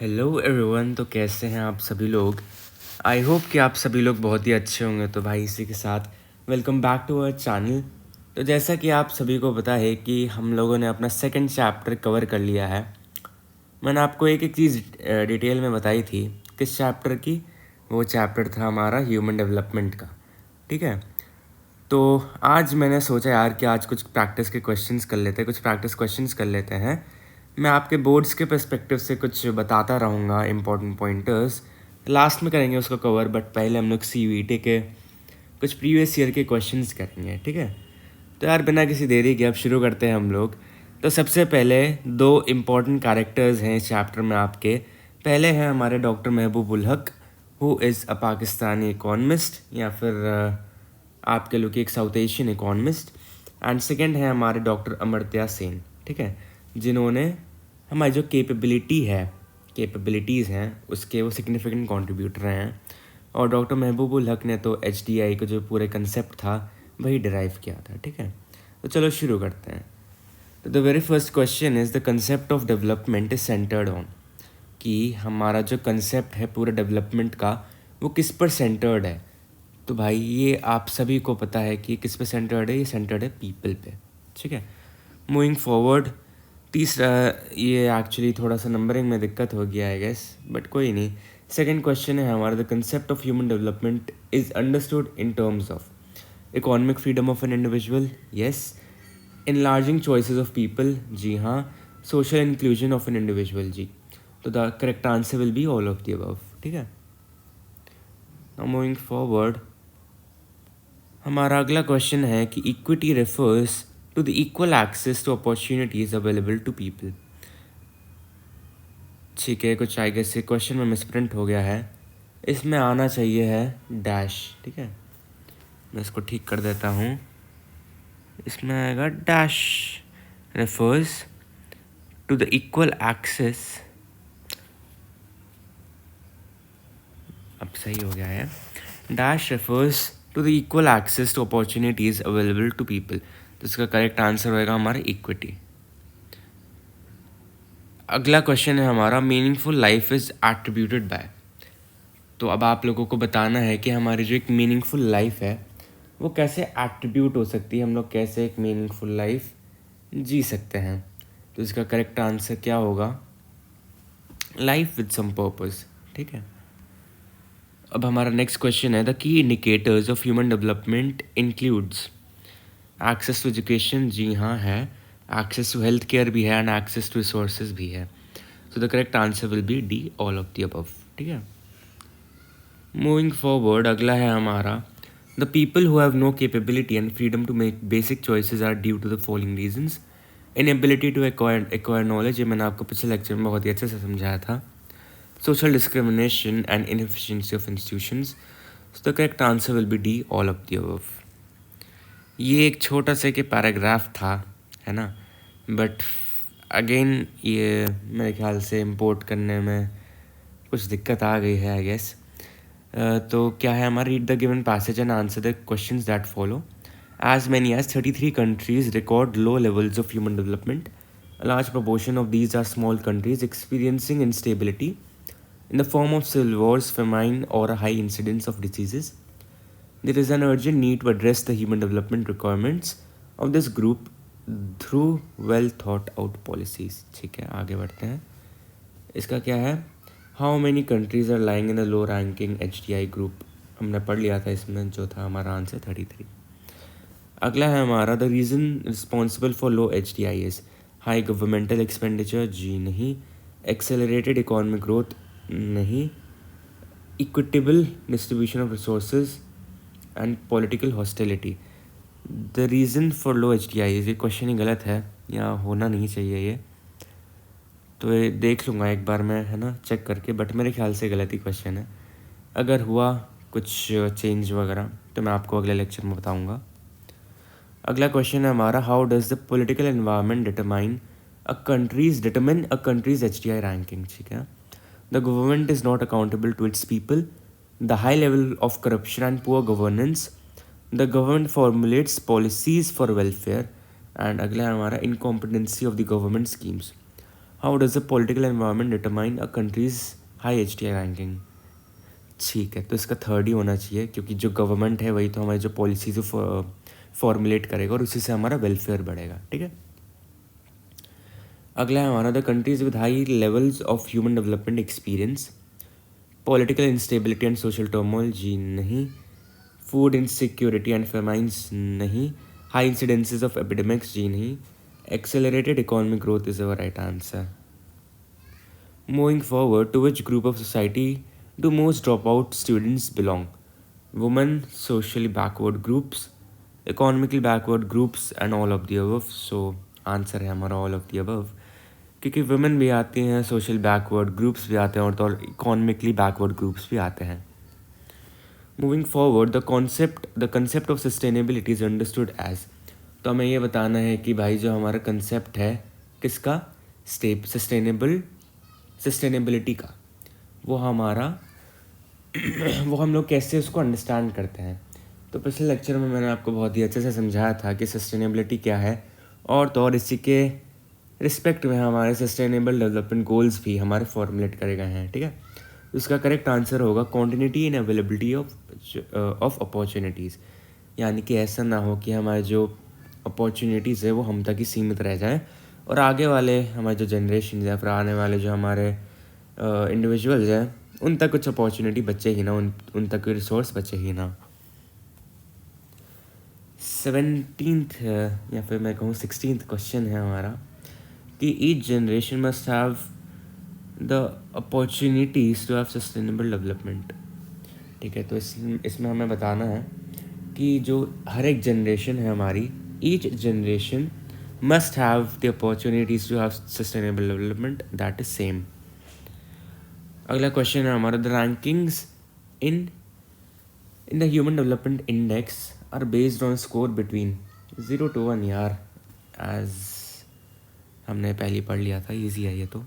Hello everyone. तो कैसे हैं आप सभी लोग। आई होप कि आप सभी लोग बहुत ही अच्छे होंगे। तो भाई इसी के साथ welcome back to our channel. तो जैसा कि आप सभी को पता है कि हम लोगों ने अपना सेकंड चैप्टर कवर कर लिया है। मैंने आपको एक एक चीज़ डिटेल में बताई थी किस चैप्टर की। वो चैप्टर था हमारा ह्यूमन डेवलपमेंट का। ठीक है, तो आज मैंने सोचा यार कि आज कुछ प्रैक्टिस के क्वेश्चंस कर लेते हैं, कुछ प्रैक्टिस क्वेश्चंस कर लेते हैं। मैं आपके बोर्ड्स के पर्सपेक्टिव से कुछ बताता रहूँगा इंपॉर्टेंट पॉइंटर्स। लास्ट में करेंगे उसको कवर, बट पहले हम लोग CUET के कुछ प्रीवियस ईयर के क्वेश्चंस करेंगे। ठीक है, तो यार बिना किसी देरी के अब शुरू करते हैं हम लोग। तो सबसे पहले दो इम्पॉर्टेंट कैरेक्टर्स हैं इस चैप्टर में आपके। पहले हैं हमारे doctor Mehboob ul Haq, who is a Pakistani economist, या फिर आपके लोग एक south Asian economist. And second है हमारे डॉक्टर अमर्त्य सेन। ठीक है, जिन्होंने हमारी जो कैपेबिलिटीज़ हैं उसके वो सिग्निफिकेंट कॉन्ट्रीब्यूटर हैं। और डॉक्टर महबूब उल हक ने तो HDI का जो पूरे कंसेप्ट था वही डिराइव किया था। ठीक है, तो चलो शुरू करते हैं। तो the very first question is the concept of development is centred on, कि हमारा जो कंसेप्ट है पूरे डेवलपमेंट का वो किस पर सेंटर्ड है। तो भाई ये आप सभी को पता है कि किस पे सेंटर्ड है, ये सेंटर्ड है पीपल पे। ठीक है, मूविंग फॉरवर्ड तीसरा, ये एक्चुअली थोड़ा सा नंबरिंग में दिक्कत हो गया है गेस, बट कोई नहीं। सेकंड क्वेश्चन है हमारा, the concept of human development is understood in terms of economic freedom of an individual, yes. Enlarging choices of people, जी हाँ। Social inclusion of an individual, जी। तो the correct answer will be all of the above. ठीक है, now moving forward हमारा अगला question है कि equity refers to the equal access to opportunities available to people. ठीक है, कुछ आई गेस ये क्वेश्चन में मिसप्रिंट हो गया है, इसमें आना चाहिए है डैश। ठीक है, मैं इसको ठीक कर देता हूँ, इसमें आएगा dash refers to the equal access. अब सही हो गया है, dash refers to the equal access to opportunities available to people. तो इसका करेक्ट आंसर होएगा हमारा इक्विटी। अगला क्वेश्चन है हमारा, meaningful life is attributed by. तो अब आप लोगों को बताना है कि हमारी जो एक मीनिंगफुल लाइफ है वो कैसे एट्रीब्यूट हो सकती है, हम लोग कैसे एक मीनिंगफुल लाइफ जी सकते हैं। तो इसका करेक्ट आंसर क्या होगा, लाइफ विद सम पर्पस। ठीक है, अब हमारा नेक्स्ट क्वेश्चन है, the key indicators of human development includes access to education, जी हाँ है। एक्सेस टू हेल्थ केयर भी है एंड एक्सेस टू रिसोर्सेज भी है। So the correct answer will be D, all of the above. ठीक है, मूविंग फॉरवर्ड अगला है हमारा, the people who have no capability and freedom to make basic choices are due to the following reasons. Inability to acquire knowledge, ये मैंने आपको पिछले lecture में बहुत ही अच्छे से समझाया था। Social discrimination and inefficiency of institutions. So the correct answer will be D, all of the above. ये एक छोटा सा के पैराग्राफ था, है ना, बट अगेन ये मेरे ख्याल से इंपोर्ट करने में कुछ दिक्कत आ गई है आई गेस। तो क्या है हमारा, read the given passage and answer the questions that follow. As many as 33 countries record low levels of human development. A large proportion of these are small countries experiencing instability in the form of civil wars, famine, or a high incidence of diseases. There is an urgent need to address the human development requirements of this group through well thought out policies. ठीक है, आगे बढ़ते हैं। इसका क्या है, how many countries are lying in the low ranking HDI group, हमने पढ़ लिया था इसमें, जो था हमारा आंसर 33। अगला है हमारा, the reason responsible for low HDI is high governmental expenditure, जी नहीं। एक्सेलरेटेड इकोनॉमिक ग्रोथ, नहीं। Equitable distribution of resources and political hostility. The reason for low HDI is, ये क्वेश्चन ही गलत है, या होना नहीं चाहिए ये, तो ये देख लूँगा एक बार मैं, है ना, चेक करके, बट मेरे ख्याल से गलत ही क्वेश्चन है। अगर हुआ कुछ चेंज वगैरह तो मैं आपको अगले लेक्चर में बताऊँगा। अगला क्वेश्चन है हमारा, how does the political environment determine a countries HDI ranking. ठीक है, the government is not accountable to its people, the high level of corruption and poor governance, the government formulates policies for welfare, and अगला है हमारा, incompetency of the government schemes. How does the political environment determine a countries high HDI ranking. ठीक है, तो इसका third ही होना चाहिए, क्योंकि जो गवर्नमेंट है वही तो हमारी जो पॉलिसीज फॉर्मुलेट करेगा और उसी से हमारा वेलफेयर बढ़ेगा। ठीक है, अगला है हमारा the countries with high levels of human development experience. Political instability and social turmoil, जी नहीं। फूड इनसिक्योरिटी एंड फेमाइंस, नहीं। हाई इंसिडेंसेस ऑफ एपिडेमिक्स, जी नहीं। Accelerated economic growth is our right answer. Moving forward, to which group of society do most dropout students belong? Women, socially backward groups, economically backward groups and all of the above. So answer है हमारा all of the above, क्योंकि women भी आती हैं, social backward groups भी आते हैं और तो economically backward groups भी आते हैं. Moving forward, the concept of sustainability is understood as. तो हमें ये बताना है कि भाई जो हमारा कंसेप्ट है किसका, सस्टेनेबिलिटी का, वो हमारा वो हम लोग कैसे उसको अंडरस्टैंड करते हैं. तो पिछले लेक्चर में मैंने आपको बहुत ही अच्छे से समझाया था कि सस्टेनेबिलिटी क्या है, और तो और इसी के रिस्पेक्ट में हमारे सस्टेनेबल डेवलपमेंट गोल्स भी हमारे फॉर्मुलेट करे गए हैं. ठीक है, उसका करेक्ट आंसर होगा quantity in availability of opportunities. यानी कि ऐसा ना हो कि हमारे जो अपॉर्चुनिटीज़ है वो हम तक ही सीमित रह जाएं और आगे वाले हमारे जो जनरेशन है, फिर आने वाले जो हमारे इंडिविजुअल्स हैं, उन तक कुछ अपॉर्चुनिटी बचे ही ना, उन तक कोई रिसोर्स बचे ही ना. 17th या फिर मैं कहूँ 16th क्वेश्चन है हमारा कि each generation must have the opportunities to have sustainable development. ठीक है, तो इसमें हमें बताना है कि जो हर एक जनरेशन है हमारी, each generation must have the opportunities to have sustainable development, that is same. अगला क्वेश्चन है हमारा the rankings in the human development index are based on score between 0 to 1. यार एज हमने पहले पढ़ लिया था, इजी है ये तो.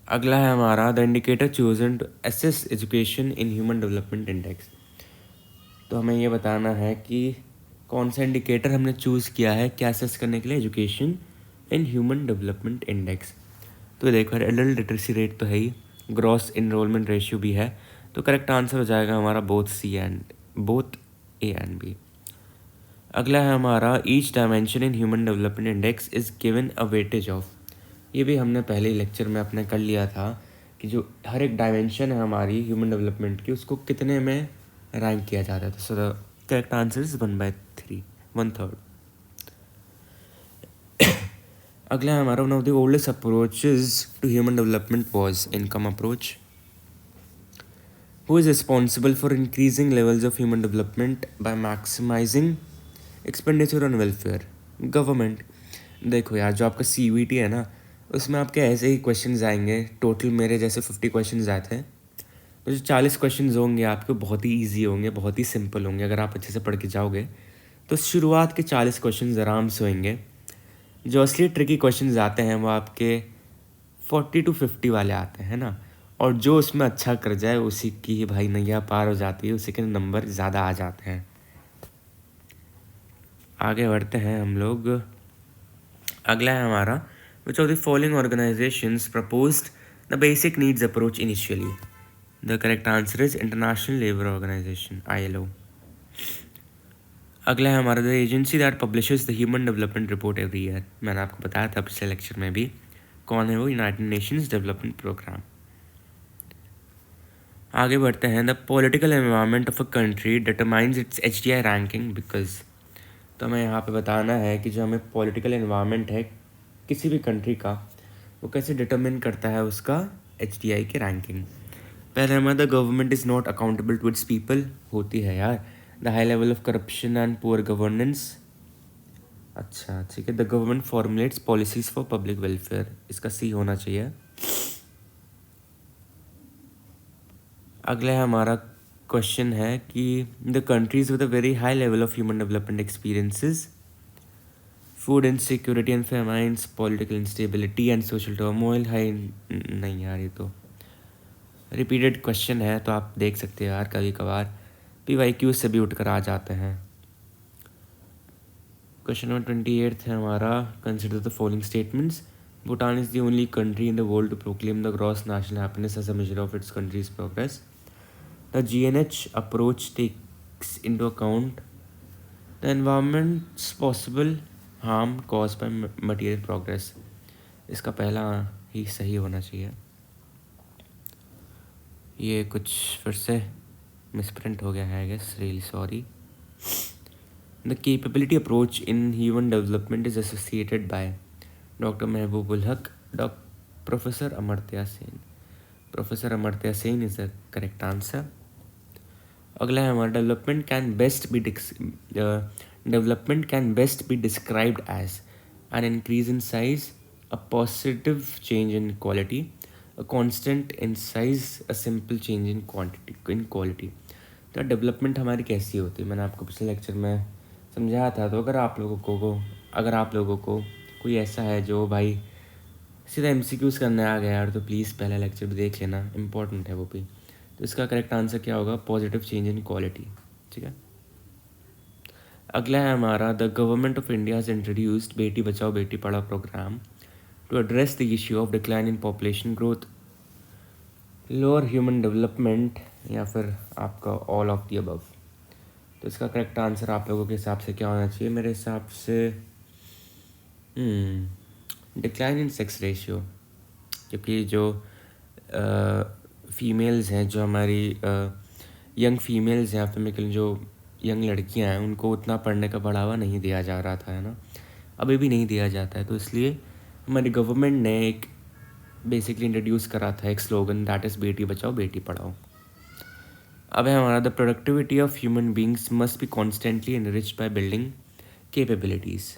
अगला है हमारा the indicator chosen to assess education in human development index. तो हमें ये बताना है कि कौन सा इंडिकेटर हमने चूज़ किया है क्या असेस करने के लिए education in human development index. तो देखो एडल्ट लिटरेसी रेट तो है ही, ग्रॉस इनरोलमेंट रेशियो भी है, तो करेक्ट आंसर हो जाएगा हमारा बोथ ए एंड बी. अगला है हमारा each dimension in human development index is given a weightage of. ये भी हमने पहले ही लेक्चर में अपने कर लिया था कि जो हर एक डायमेंशन है हमारी ह्यूमन डेवलपमेंट की, उसको कितने में रैंक किया जाता है. तो so the correct answer is 1/3. अगला है हमारा one of the oldest approaches to human development was income approach. Who is responsible for increasing levels of human development by maximising expenditure on welfare, government. देखो यार, जो आपका CUET है ना, उसमें आपके ऐसे ही क्वेश्चंस आएंगे. टोटल मेरे जैसे 50 क्वेश्चंस आए थे, तो जो 40 क्वेश्चंस होंगे आपके बहुत ही ईजी होंगे, बहुत ही सिंपल होंगे. अगर आप अच्छे से पढ़ के जाओगे तो शुरुआत के 40 क्वेश्चंस आराम से होंगे. जो असली ट्रिकी क्वेश्चंस आते हैं वो आपके 40 to 50 वाले आते हैं ना, और जो उसमें अच्छा कर जाए उसी की भाई नैया पार हो जाती है, उसी के नंबर ज़्यादा आ जाते हैं. आगे बढ़ते हैं हम लोग. अगला है हमारा which of the following organisations proposed the basic needs approach initially. The correct answer is International Labour Organization, ILO. अगला है हमारा the agency that publishes the human development report every year. मैंने आपको बताया था पिछले लेक्चर में भी, कौन है वो, यूनाइटेड नेशंस डेवलपमेंट प्रोग्राम. आगे बढ़ते हैं the political environment of a country determines it's HDI ranking because. तो हमें यहाँ पे बताना है कि जो हमें पॉलिटिकल एनवायरनमेंट है किसी भी कंट्री का, वो कैसे डिटरमिन करता है उसका HDI की रैंकिंग. पहले हमारा the government is not accountable to its people, होती है यार. The high level of corruption and poor governance. अच्छा ठीक है, the government formulates policies for public welfare, इसका C होना चाहिए. अगला हमारा क्वेश्चन है कि the countries with a very high level of human development experiences, food insecurity and famines, political instability and social turmoil, high. नहीं यार, ये तो रिपीटेड क्वेश्चन है, तो आप देख सकते हैं यार कभी कभार PYQ से भी उठकर आ जाते हैं. क्वेश्चन नंबर 28 है हमारा consider the following statements. Bhutan is the only country in the world to proclaim the gross national happiness as a measure of its country's progress. The GNH approach takes into account the environment's possible harm caused by material progress. इसका पहला ही सही होना चाहिए. ये कुछ फिर से misprint हो गया है, I guess. Really sorry. The capability approach in human development is associated by Dr. Mehboob Haq, Professor Amartya Sen. Professor Amartya Sen is the correct answer. अगला है हमारा development can best be described as an increase in size, a positive change in quality, a constant in size, a simple change in quality. तो development हमारी कैसी होती है, मैंने आपको पिछले लेक्चर में समझाया था. तो अगर आप लोगों को कोई ऐसा है जो भाई सीधा MCQs करने आ गया यार, तो प्लीज़ पहला लेक्चर भी देख लेना, इंपॉर्टेंट है वो भी. तो इसका करेक्ट आंसर क्या होगा? Positive change in quality. ठीक है. अगला है हमारा the government of India has introduced Beti Bachao Beti Padhao programme to address the issue of decline in population growth, lower human development, या फिर आपका ऑल ऑफ द अबव. तो इसका करेक्ट आंसर आप लोगों के हिसाब से क्या होना चाहिए? मेरे हिसाब से डिक्लाइन इन सेक्स रेशियो, क्योंकि जो फीमेल्स हैं, जो हमारी यंग फीमेल्स हैं, फिर जो यंग लड़कियां हैं, उनको उतना पढ़ने का बढ़ावा नहीं दिया जा रहा था, है ना. अभी भी नहीं दिया जाता है. तो इसलिए हमारी गवर्नमेंट ने एक बेसिकली इंट्रोड्यूस करा था एक स्लोगन, दैट इज़ बेटी बचाओ बेटी पढ़ाओ. अब है हमारा the productivity of human beings must be constantly enriched by building capabilities.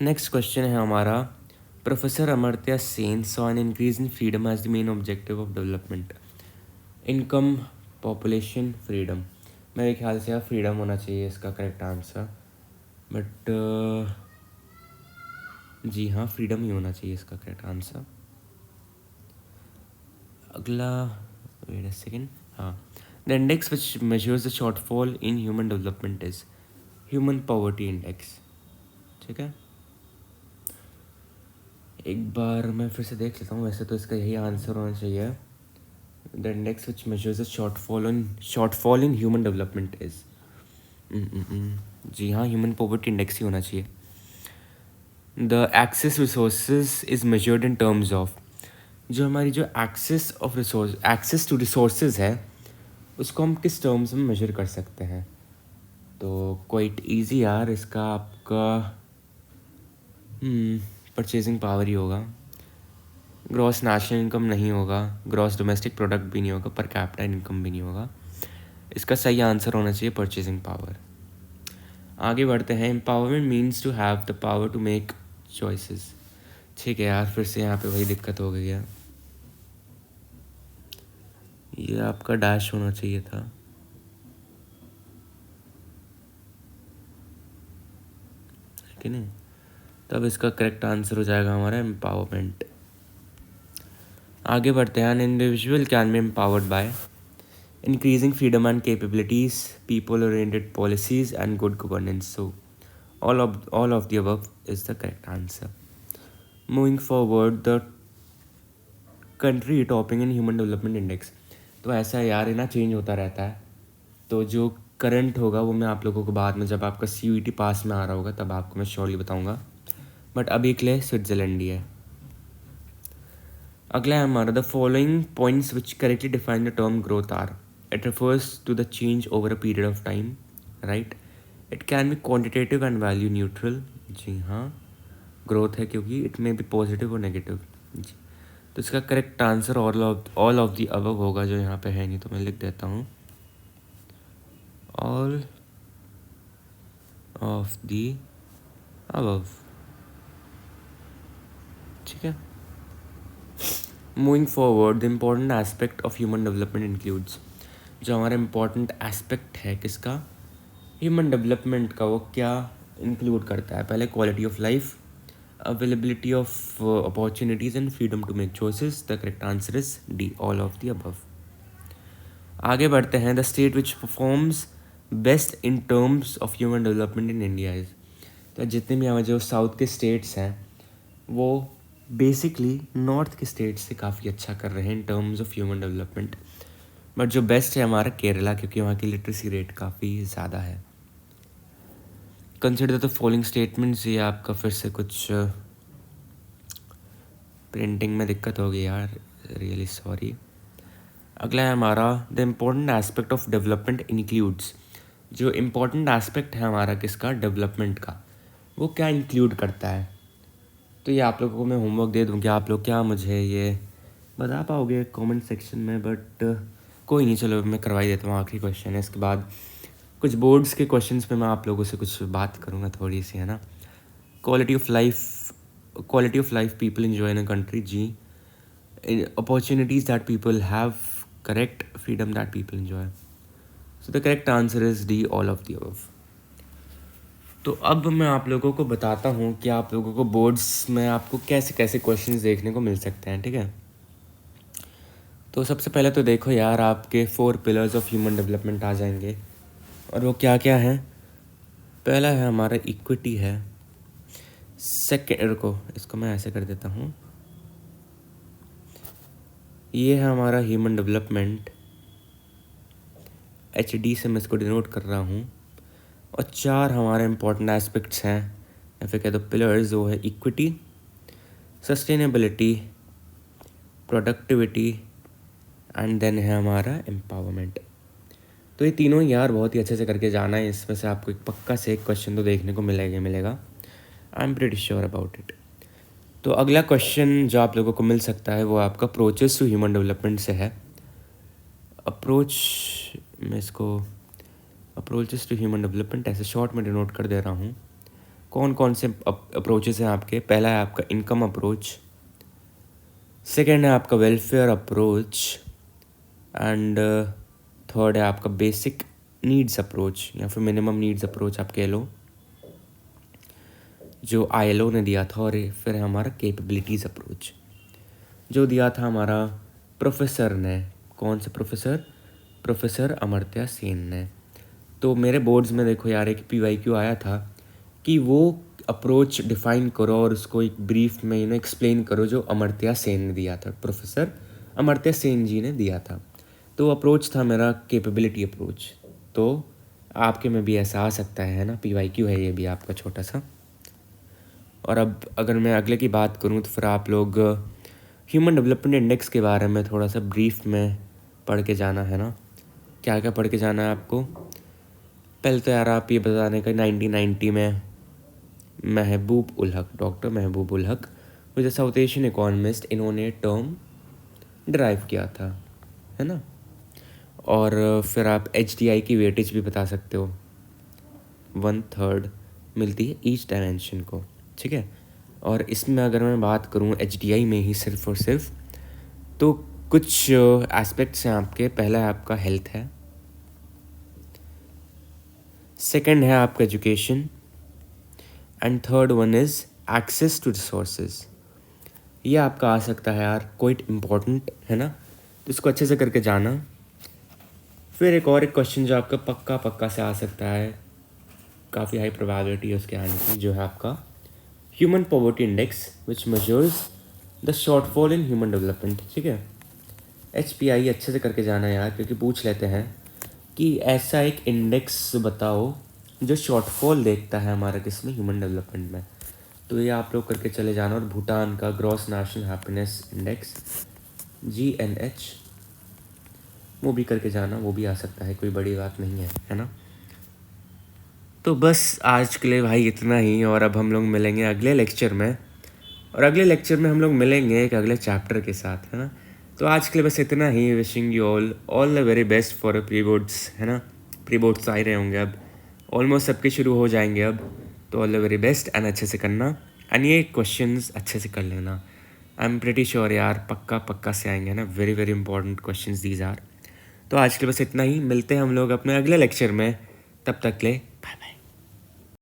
Next question है हमारा professor Amartya Sen saw an increase in freedom as the main objective of development. Income, population, freedom. मेरे ख्याल से फ्रीडम होना चाहिए इसका करेक्ट आंसर, बट जी हाँ, freedom ही होना चाहिए इसका करेक्ट आंसर. अगला, वेट अ सेकेंड. हाँ, the index which measures the shortfall in human development is human poverty index. ठीक है. एक बार मैं फिर से देख लेता हूँ. वैसे तो इसका यही आंसर होना चाहिए. The index which measures the shortfall in human development is, जी हाँ, ह्यूमन पॉवर्टी इंडेक्स ही होना चाहिए. The access resources is measured in terms of, जो हमारी जो एक्सेस टू रिसोर्सेज है, उसको हम किस टर्म्स में मेजर कर सकते हैं? तो क्वाइट ईजी यार. इसका आपका परचेजिंग पावर ही होगा. ग्रॉस नेशनल इनकम नहीं होगा, ग्रॉस डोमेस्टिक प्रोडक्ट भी नहीं होगा, पर कैपिटा इनकम भी नहीं होगा. इसका सही आंसर होना चाहिए परचेजिंग पावर. आगे बढ़ते हैं. Empowerment means to have the power to make choices. ठीक है यार, फिर से यहाँ पे वही दिक्कत हो गई है. ये आपका डैश होना चाहिए था. ठीक है, तब इसका करेक्ट आंसर हो जाएगा हमारा एम्पावरमेंट. आगे बढ़ते हैं. An individual can be empowered by increasing freedom and capabilities, people oriented policies and good governance. So all of the above is the correct answer. Moving forward, the country topping in human development index. तो ऐसा यार, ना change होता रहता है. तो जो current होगा वो मैं आप लोगों को बाद में, जब आपका CUET पास में आ रहा होगा, तब आपको मैं श्योरली बताऊंगा. बट अभी के लिए स्विट्ज़रलैंड ही है. अगला है हमारा the following points which correctly define the term growth are. It refers to the change over a period of time, right. It can be quantitative and value neutral. जी हाँ, ग्रोथ है क्योंकि इट में भी पॉजिटिव और negative. जी, तो इसका correct answer all of the above होगा, जो यहाँ पे है नहीं तो मैं लिख देता हूँ, ऑल ऑफ द अबव. ठीक है. Moving forward, the important aspect of human development includes. जो हमारा इम्पॉर्टेंट एस्पेक्ट है किसका? ह्यूमन डेवलपमेंट का. वो क्या इंक्लूड करता है? पहले quality of life, availability of opportunities and freedom to make choices. The correct answer is D, all of the above. आगे बढ़ते हैं. The state which performs best in terms of human development in India is. तो जितने भी हमारे जो south के states हैं वो बेसिकली नॉर्थ के स्टेट से काफ़ी अच्छा कर रहे हैं इन terms of human development. But जो बेस्ट है हमारा केरला, क्योंकि वहाँ की लिटरेसी रेट काफ़ी ज़्यादा है। Consider the following statements. ये आपका फिर से कुछ प्रिंटिंग में दिक्कत हो गई यार, रियली सॉरी। अगला है हमारा the important aspect of development includes. जो इम्पोर्टेंट एस्पेक्ट है हमारा किसका, डेवलपमेंट का, वो क्या इंक्लूड करता है। तो ये आप लोगों को मैं होमवर्क दे दूँ कि आप लोग क्या मुझे ये बता पाओगे कमेंट सेक्शन में, बट कोई नहीं, चलो मैं करवा ही देता हूँ। आखिरी क्वेश्चन है, इसके बाद कुछ बोर्ड्स के क्वेश्चंस पे मैं आप लोगों से कुछ बात करूँगा थोड़ी सी, है ना। Quality of life people enjoy in a country. जी, opportunities that people have, correct, freedom that people enjoy. So the correct answer is D, all of the above. तो अब मैं आप लोगों को बताता हूँ कि आप लोगों को बोर्ड्स में आपको कैसे कैसे क्वेश्चंस देखने को मिल सकते हैं, ठीक है। तो सबसे पहले तो देखो यार, आपके 4 पिलर्स ऑफ ह्यूमन डेवलपमेंट आ जाएंगे, और वो क्या क्या है। पहला है हमारा इक्विटी है। सेकेंड, रुको इसको मैं ऐसे कर देता हूँ, ये है हमारा ह्यूमन डेवलपमेंट, HD से मैं इसको डिनोट कर रहा हूँ। और 4 हमारे इम्पोर्टेंट एस्पेक्ट्स हैं, या फिर कह दो पिलर्स, वो है equity, sustainability, productivity and then है हमारा एम्पावरमेंट। तो ये तीनों यार बहुत ही अच्छे से करके जाना है, इसमें से आपको एक पक्का से एक क्वेश्चन तो देखने को मिलेगा। I am pretty sure about it. तो अगला क्वेश्चन जो आप लोगों को मिल सकता है वो आपका अप्रोचेस टू ह्यूमन डेवलपमेंट से है। अप्रोच, मैं इसको अप्रोचेस टू ह्यूमन डेवलपमेंट ऐसे शॉर्ट में डिनोट कर दे रहा हूँ। कौन कौन से अप्रोचेस हैं आपके। पहला है आपका इनकम अप्रोच, सेकेंड है आपका वेलफेयर अप्रोच, एंड थर्ड है आपका बेसिक नीड्स अप्रोच, या फिर मिनिमम नीड्स अप्रोच आप कह लो, जो ILO ने दिया था। और फिर है हमारा कैपेबिलिटीज़ अप्रोच, जो दिया था हमारा प्रोफेसर ने। कौन से प्रोफेसर, प्रोफेसर अमर्त्य सेन ने। तो मेरे बोर्ड्स में देखो यार एक PYQ आया था कि वो अप्रोच डिफ़ाइन करो और उसको एक ब्रीफ में एक्सप्लेन करो जो अमर्त्य सेन ने दिया था, प्रोफेसर अमर्त्य सेन जी ने दिया था। तो अप्रोच था मेरा कैपेबिलिटी अप्रोच। तो आपके में भी ऐसा आ सकता है ना, PYQ है ये भी आपका छोटा सा। और अब अगर मैं अगले की बात करूं तो फिर आप लोग ह्यूमन डेवलपमेंट इंडेक्स के बारे में थोड़ा सा ब्रीफ में पढ़ के जाना है ना। क्या क्या पढ़ के जाना है आपको। पहले तो यार आप ये बताने का 1990 में महबूब ul Haq, doctor Mehboob ul Haq with south Asian economist, इन्होंने टर्म ड्राइव किया था, है ना। और फिर आप HDI की वेटेज भी बता सकते हो, 1/3 मिलती है ईच डायमेंशन को, ठीक है। और इसमें अगर मैं बात करूँ HDI में ही सिर्फ और सिर्फ, तो कुछ एस्पेक्ट्स हैं आपके। पहला है आपका हेल्थ है, सेकंड है आपका education, and third one is access to resources. ये आपका आ सकता है यार, क्वाइट इम्पॉर्टेंट है ना, तो इसको अच्छे से करके जाना। फिर एक क्वेश्चन जो आपका पक्का से आ सकता है, काफ़ी हाई प्रोबेबिलिटी है उसके आने की, जो है आपका human poverty index which measures the shortfall in human development, ठीक है। HPI अच्छे से करके जाना यार, क्योंकि पूछ लेते हैं कि ऐसा एक इंडेक्स बताओ जो शॉर्टफॉल देखता है हमारा किसमें, ह्यूमन डेवलपमेंट में। तो ये आप लोग करके चले जाना। और भूटान का gross national happiness index GNH, वो भी करके जाना, वो भी आ सकता है, कोई बड़ी बात नहीं है ना। तो बस आज के लिए भाई इतना ही, और अब हम लोग मिलेंगे अगले लेक्चर में, और अगले लेक्चर में हम लोग मिलेंगे एक अगले चैप्टर के साथ, है ना। तो आज के लिए बस इतना ही। Wishing you all the very best for pre boards, है ना। प्री बोर्ड्स आ ही रहे होंगे अब, ऑलमोस्ट सबके शुरू हो जाएंगे अब। तो all the very best, and अच्छे से करना, एंड ये क्वेश्चंस अच्छे से कर लेना। आई एम प्रीटी श्योर यार, पक्का से आएंगे ना, very very important questions these are. तो आज के लिए बस इतना ही, मिलते हैं हम लोग अपने अगले लेक्चर में, तब तक ले बाय बाय।